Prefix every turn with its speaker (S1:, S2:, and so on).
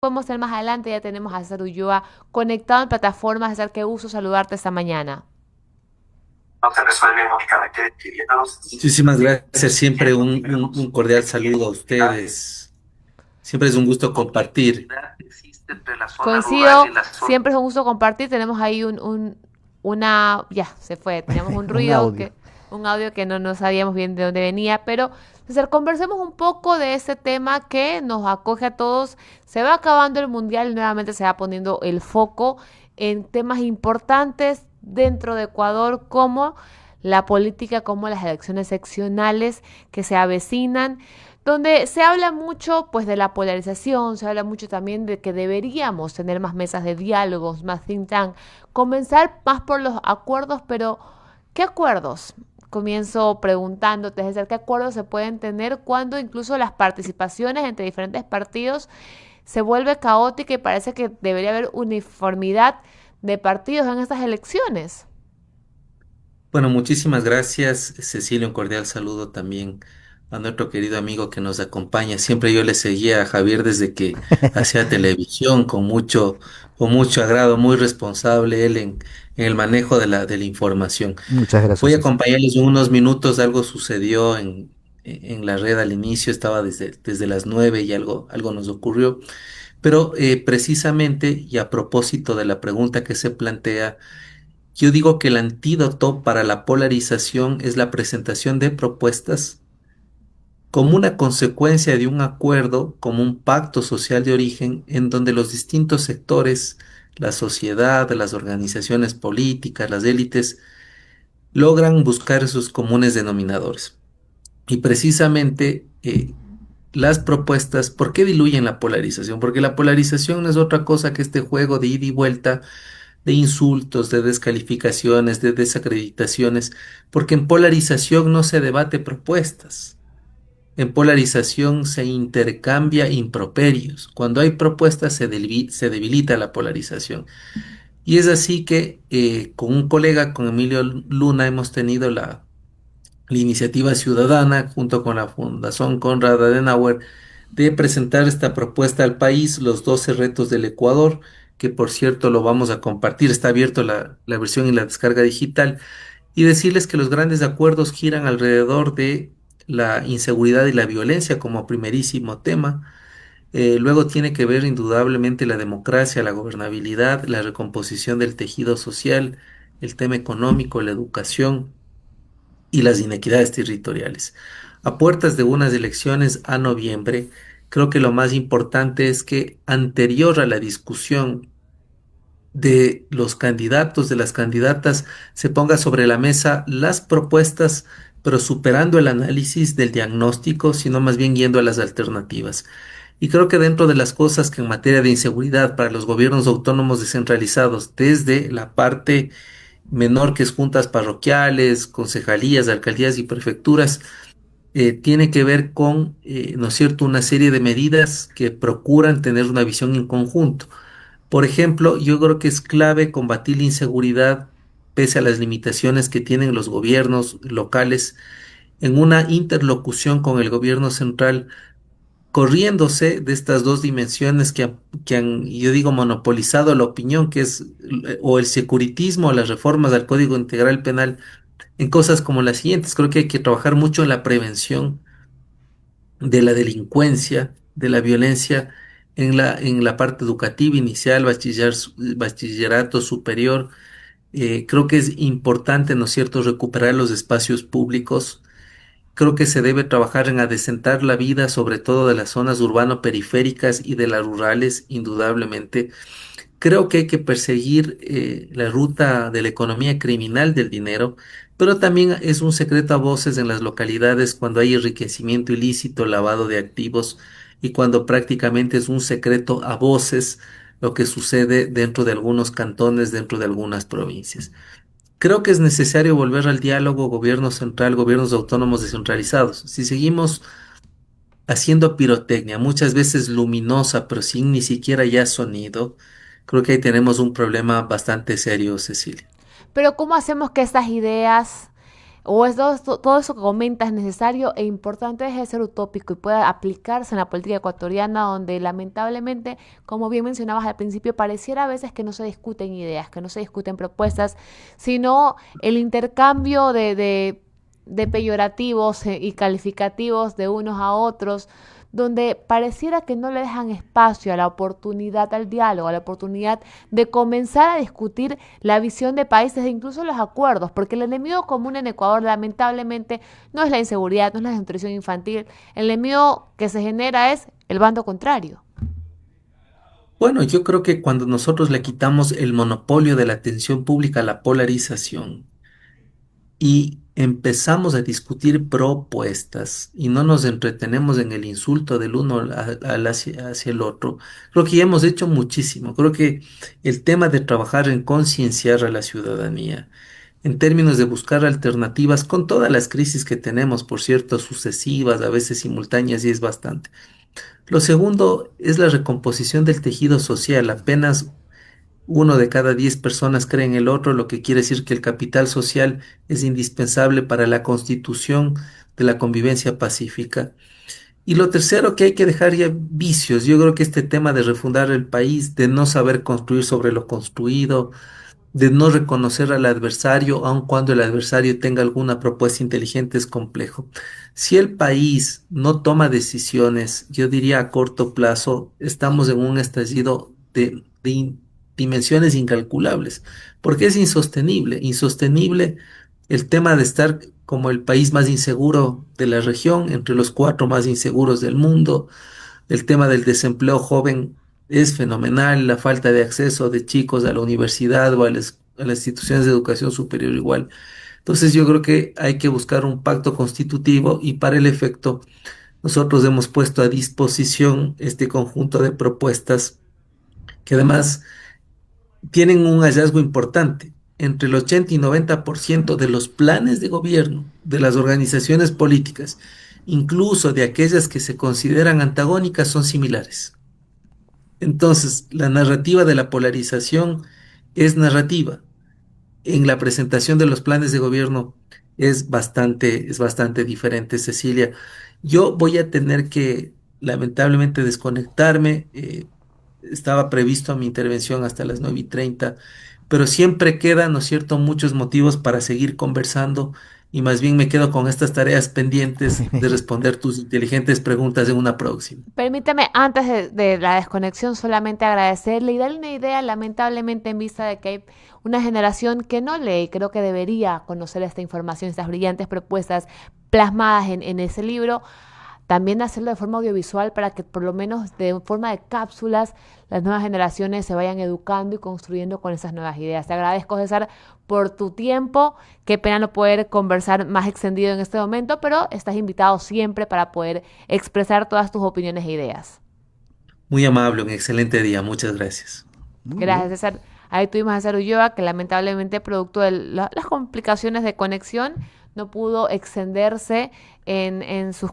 S1: Podemos tener más adelante, ya tenemos a César Ulloa conectado en plataformas. César, qué gusto saludarte esta mañana.
S2: No se resuelve únicamente escribiéndolos. Muchísimas gracias, siempre un cordial saludo a ustedes. Siempre es un gusto compartir. Existe entre la zona rural
S1: Coincido,
S2: y la zona.
S1: siempre es un gusto compartir. Tenemos ahí ya, se fue. Teníamos un
S3: Un
S1: ruido
S3: audio.
S1: un audio que no sabíamos bien de dónde venía, pero César, conversemos un poco de ese tema que nos acoge a todos. Se va acabando el mundial y nuevamente se va poniendo el foco en temas importantes dentro de Ecuador, como la política, como las elecciones seccionales que se avecinan, donde se habla mucho pues de la polarización, se habla mucho también de que deberíamos tener más mesas de diálogos, más think tank, comenzar más por los acuerdos, pero ¿qué acuerdos? Comienzo preguntándote, es decir, ¿qué acuerdos se pueden tener cuando incluso las participaciones entre diferentes partidos se vuelve caótica y parece que debería haber uniformidad de partidos en estas elecciones?
S2: Bueno, muchísimas gracias, Cecilia. Un cordial saludo también a nuestro querido amigo que nos acompaña. Siempre yo le seguía a Javier desde que hacía televisión con mucho agrado, muy responsable él en el manejo de la información.
S3: Muchas gracias,
S2: Voy a
S3: César.
S2: acompañarles unos minutos. Algo sucedió en la red al inicio, estaba desde las 9 y algo nos ocurrió. Pero precisamente y a propósito de la pregunta que se plantea, yo digo que el antídoto para la polarización es la presentación de propuestas como una consecuencia de un acuerdo, como un pacto social de origen, en donde los distintos sectores, la sociedad, las organizaciones políticas, las élites, logran buscar esos comunes denominadores. Y precisamente las propuestas, ¿por qué diluyen la polarización? Porque la polarización no es otra cosa que este juego de ida y vuelta, de insultos, de descalificaciones, de desacreditaciones, porque en polarización no se debate propuestas. En polarización se intercambia improperios. Cuando hay propuestas se debilita la polarización. Y es así que con un colega, con Emilio Luna, hemos tenido la iniciativa ciudadana junto con la Fundación Konrad Adenauer de presentar esta propuesta al país, los 12 retos del Ecuador, que por cierto lo vamos a compartir, está abierto la versión y la descarga digital, y decirles que los grandes acuerdos giran alrededor de la inseguridad y la violencia como primerísimo tema. Luego tiene que ver indudablemente la democracia, la gobernabilidad, la recomposición del tejido social, el tema económico, la educación y las inequidades territoriales. A puertas de unas elecciones a noviembre, creo que lo más importante es que anterior a la discusión de los candidatos, de las candidatas, se ponga sobre la mesa las propuestas, pero superando el análisis del diagnóstico, sino más bien yendo a las alternativas. Y creo que dentro de las cosas que en materia de inseguridad para los gobiernos autónomos descentralizados, desde la parte menor que es juntas parroquiales, concejalías, alcaldías y prefecturas, tiene que ver con, ¿no es cierto?, una serie de medidas que procuran tener una visión en conjunto. Por ejemplo, yo creo que es clave combatir la inseguridad pese a las limitaciones que tienen los gobiernos locales en una interlocución con el gobierno central, corriéndose de estas dos dimensiones que han, yo digo, monopolizado la opinión, que es o el securitismo o las reformas al Código Integral Penal en cosas como las siguientes. Creo que hay que trabajar mucho en la prevención de la delincuencia, de la violencia en la parte educativa inicial, bachillerato superior. Creo que es importante, ¿no es cierto?, recuperar los espacios públicos. Creo que se debe trabajar en adecentar la vida, sobre todo de las zonas urbano-periféricas y de las rurales, indudablemente. Creo que hay que perseguir la ruta de la economía criminal del dinero, pero también es un secreto a voces en las localidades cuando hay enriquecimiento ilícito, lavado de activos y cuando prácticamente es un secreto a voces lo que sucede dentro de algunos cantones, dentro de algunas provincias. Creo que es necesario volver al diálogo gobierno central, gobiernos autónomos descentralizados. Si seguimos haciendo pirotecnia, muchas veces luminosa, pero sin ni siquiera ya sonido, creo que ahí tenemos un problema bastante serio, Cecilia.
S1: Pero ¿cómo hacemos que estas ideas o es todo eso que comentas es necesario e importante deje de ser utópico y pueda aplicarse en la política ecuatoriana, donde lamentablemente, como bien mencionabas al principio, pareciera a veces que no se discuten ideas, que no se discuten propuestas, sino el intercambio de peyorativos y calificativos de unos a otros, donde pareciera que no le dejan espacio a la oportunidad, al diálogo, a la oportunidad de comenzar a discutir la visión de países e incluso los acuerdos, porque el enemigo común en Ecuador lamentablemente no es la inseguridad, no es la desnutrición infantil, el enemigo que se genera es el bando contrario.
S2: Bueno, yo creo que cuando nosotros le quitamos el monopolio de la atención pública a la polarización y empezamos a discutir propuestas y no nos entretenemos en el insulto del uno hacia el otro, creo que ya hemos hecho muchísimo. Creo que el tema de trabajar en concienciar a la ciudadanía, en términos de buscar alternativas con todas las crisis que tenemos, por cierto, sucesivas, a veces simultáneas, y es bastante. Lo segundo es la recomposición del tejido social. Apenas uno de cada 10 personas cree en el otro, lo que quiere decir que el capital social es indispensable para la constitución de la convivencia pacífica. Y lo tercero, que hay que dejar ya vicios. Yo creo que este tema de refundar el país, de no saber construir sobre lo construido, de no reconocer al adversario, aun cuando el adversario tenga alguna propuesta inteligente, es complejo. Si el país no toma decisiones, yo diría a corto plazo, estamos en un estallido de dimensiones incalculables, porque es insostenible, insostenible el tema de estar como el país más inseguro de la región, entre los cuatro más inseguros del mundo. El tema del desempleo joven es fenomenal, la falta de acceso de chicos a la universidad o a las instituciones de educación superior igual. Entonces yo creo que hay que buscar un pacto constitutivo y para el efecto nosotros hemos puesto a disposición este conjunto de propuestas que además tienen un hallazgo importante. Entre el 80 y 90% de los planes de gobierno de las organizaciones políticas, incluso de aquellas que se consideran antagónicas, son similares. Entonces, la narrativa de la polarización es narrativa. En la presentación de los planes de gobierno es bastante diferente, Cecilia. Yo voy a tener que, lamentablemente, desconectarme. Estaba previsto mi intervención hasta las 9:30, pero siempre quedan, ¿no es cierto?, muchos motivos para seguir conversando y más bien me quedo con estas tareas pendientes de responder tus inteligentes preguntas en una próxima.
S1: Permítame, antes de la desconexión, solamente agradecerle y darle una idea, lamentablemente, en vista de que hay una generación que no lee, creo que debería conocer esta información, estas brillantes propuestas plasmadas en ese libro, también hacerlo de forma audiovisual para que por lo menos de forma de cápsulas las nuevas generaciones se vayan educando y construyendo con esas nuevas ideas. Te agradezco, César, por tu tiempo. Qué pena no poder conversar más extendido en este momento, pero estás invitado siempre para poder expresar todas tus opiniones e ideas.
S2: Muy amable, un excelente día. Muchas gracias.
S3: Muy
S1: Gracias,
S3: bien.
S1: César. Ahí tuvimos a César Ulloa, que lamentablemente, producto de las complicaciones de conexión, no pudo extenderse en sus